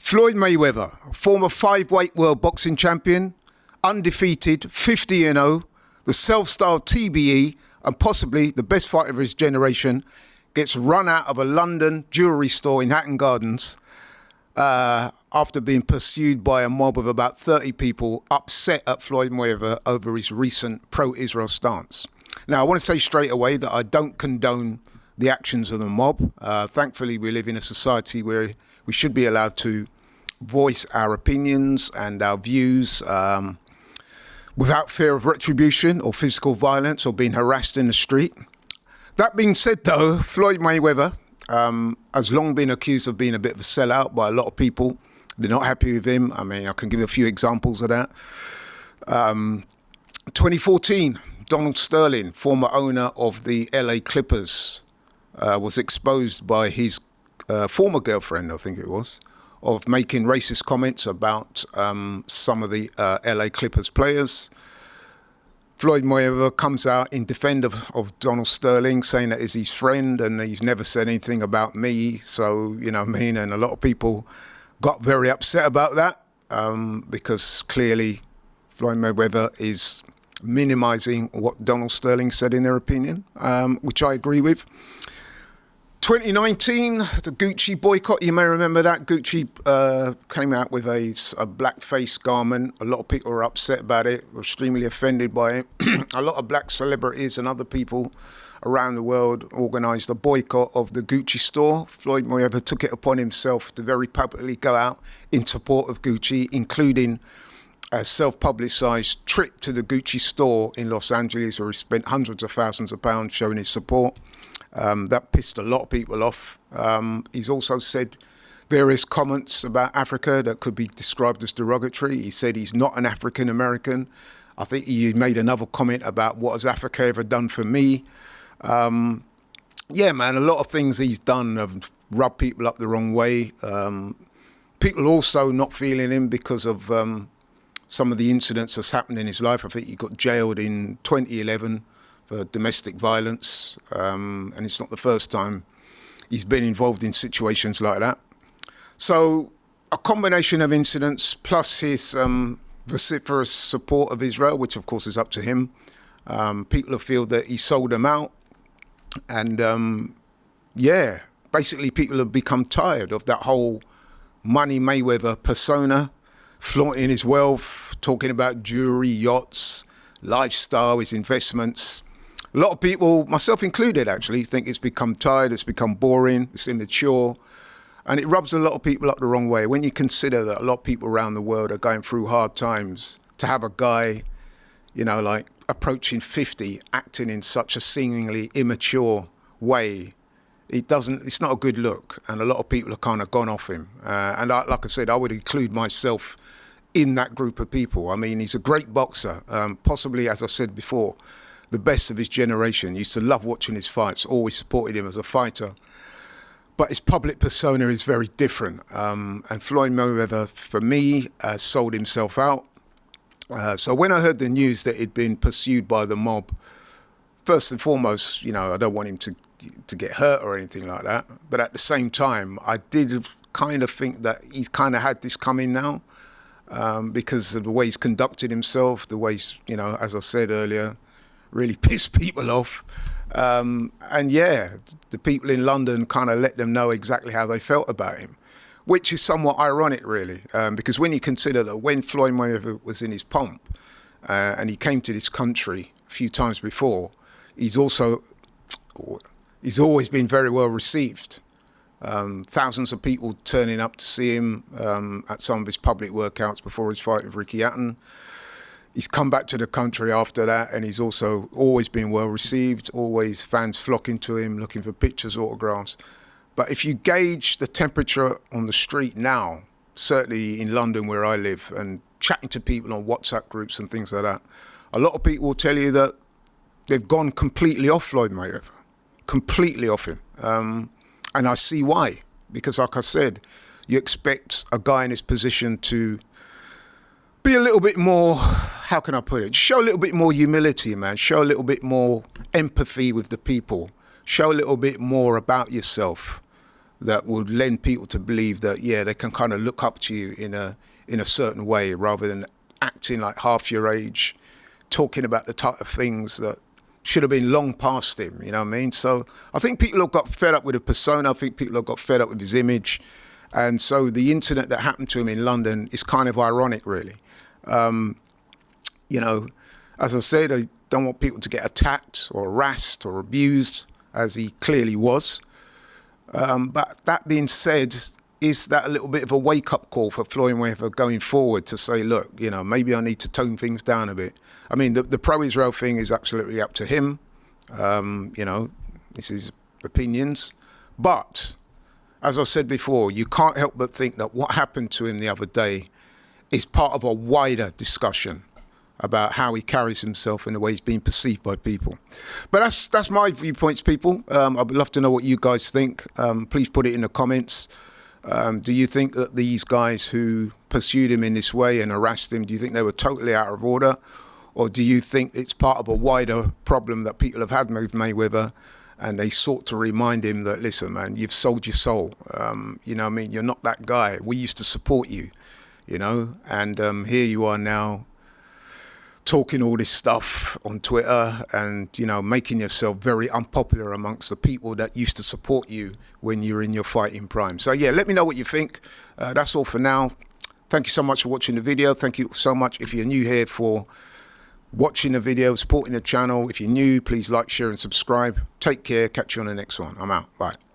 Floyd Mayweather, former 5-weight world boxing champion, undefeated, 50-0, the self-styled TBE, and possibly the best fighter of his generation, gets run out of a London jewellery store in Hatton Gardens after being pursued by a mob of about 30 people upset at Floyd Mayweather over his recent pro-Israel stance. Now, I want to say straight away that I don't condone the actions of the mob. Thankfully, we live in a society where we should be allowed to voice our opinions and our views without fear of retribution or physical violence or being harassed in the street. That being said, though, Floyd Mayweather has long been accused of being a bit of a sellout by a lot of people. They're not happy with him. I mean, I can give you a few examples of that. 2014, Donald Sterling, former owner of the LA Clippers, was exposed by his former girlfriend, I think it was, of making racist comments about some of the LA Clippers players. Floyd Mayweather comes out in defense of Donald Sterling, saying that he's his friend and he's never said anything about me. So, you know what I mean? And a lot of people got very upset about that because clearly Floyd Mayweather is minimizing what Donald Sterling said in their opinion, which I agree with. 2019, the Gucci boycott, you may remember that. Gucci came out with a blackface garment. A lot of people were upset about it, were extremely offended by it. A lot of black celebrities and other people around the world organised a boycott of the Gucci store. Floyd Mayweather took it upon himself to very publicly go out in support of Gucci, including a self-publicised trip to the Gucci store in Los Angeles where he spent hundreds of thousands of pounds showing his support. That pissed a lot of people off. He's also said various comments about Africa that could be described as derogatory. He said he's not an African American. I think he made another comment about what has Africa ever done for me. Yeah, man, a lot of things he's done have rubbed people up the wrong way. People also not feeling him because of some of the incidents that's happened in his life. I think he got jailed in 2011 for domestic violence, and it's not the first time he's been involved in situations like that. So a combination of incidents plus his vociferous support of Israel, which of course is up to him. People feel that he sold them out, and yeah, basically people have become tired of that whole Money Mayweather persona, flaunting his wealth, talking about jewelry, yachts, lifestyle, his investments. A lot of people, myself included actually, think it's become tired, it's become boring, it's immature, and it rubs a lot of people up the wrong way. When you consider that a lot of people around the world are going through hard times, to have a guy, you know, like approaching 50, acting in such a seemingly immature way, it's not a good look, and a lot of people have kind of gone off him. And like I said, I would include myself in that group of people. I mean, he's a great boxer, possibly, as I said before, the best of his generation. Used to love watching his fights, always supported him as a fighter. But his public persona is very different. And Floyd Mayweather, for me, sold himself out. So when I heard the news that he'd been pursued by the mob, first and foremost, you know, I don't want him to get hurt or anything like that. But at the same time, I did kind of think that he's kind of had this coming now because of the way he's conducted himself, the way he's, you know, as I said earlier, really pissed people off. And yeah, the people in London kind of let them know exactly how they felt about him, which is somewhat ironic, really, because when you consider that when Floyd Mayweather was in his pomp and he came to this country a few times before, he's always been very well received. Thousands of people turning up to see him at some of his public workouts before his fight with Ricky Hatton. He's come back to the country after that, and he's also always been well received, always fans flocking to him, looking for pictures, autographs. But if you gauge the temperature on the street now, certainly in London where I live, and chatting to people on WhatsApp groups and things like that, a lot of people will tell you that they've gone completely off Floyd Mayweather, completely off him. And I see why, because like I said, you expect a guy in his position to be a little bit more, how can I put it? Show a little bit more humility, man. Show a little bit more empathy with the people. Show a little bit more about yourself. that would lend people to believe that, yeah, they can kind of look up to you in a certain way, rather than acting like half your age, talking about the type of things that should have been long past him, you know what I mean? So I think people have got fed up with the persona. I think people have got fed up with his image. And so the incident that happened to him in London is kind of ironic, really. You know, as I said, I don't want people to get attacked or harassed or abused, as he clearly was. But that being said, is that a little bit of a wake-up call for Floyd Mayweather going forward to say, look, you know, maybe I need to tone things down a bit? I mean, the pro-Israel thing is absolutely up to him. You know, this is opinions. But, as I said before, you can't help but think that what happened to him the other day is part of a wider discussion about how he carries himself and the way he's being perceived by people. But that's my viewpoints, people. I'd love to know what you guys think. Please put it in the comments. Do you think that these guys who pursued him in this way and harassed him, do you think they were totally out of order? Or do you think it's part of a wider problem that people have had with Mayweather, and they sought to remind him that, listen, man, you've sold your soul. You know what I mean? You're not that guy. We used to support you, you know? And here you are now, talking all this stuff on Twitter and, you know, making yourself very unpopular amongst the people that used to support you when you were in your fighting prime. So, yeah, let me know what you think. That's all for now. Thank you so much for watching the video. Thank you so much if you're new here for watching the video, supporting the channel. If you're new, please like, share and subscribe. Take care. Catch you on the next one. I'm out. Bye.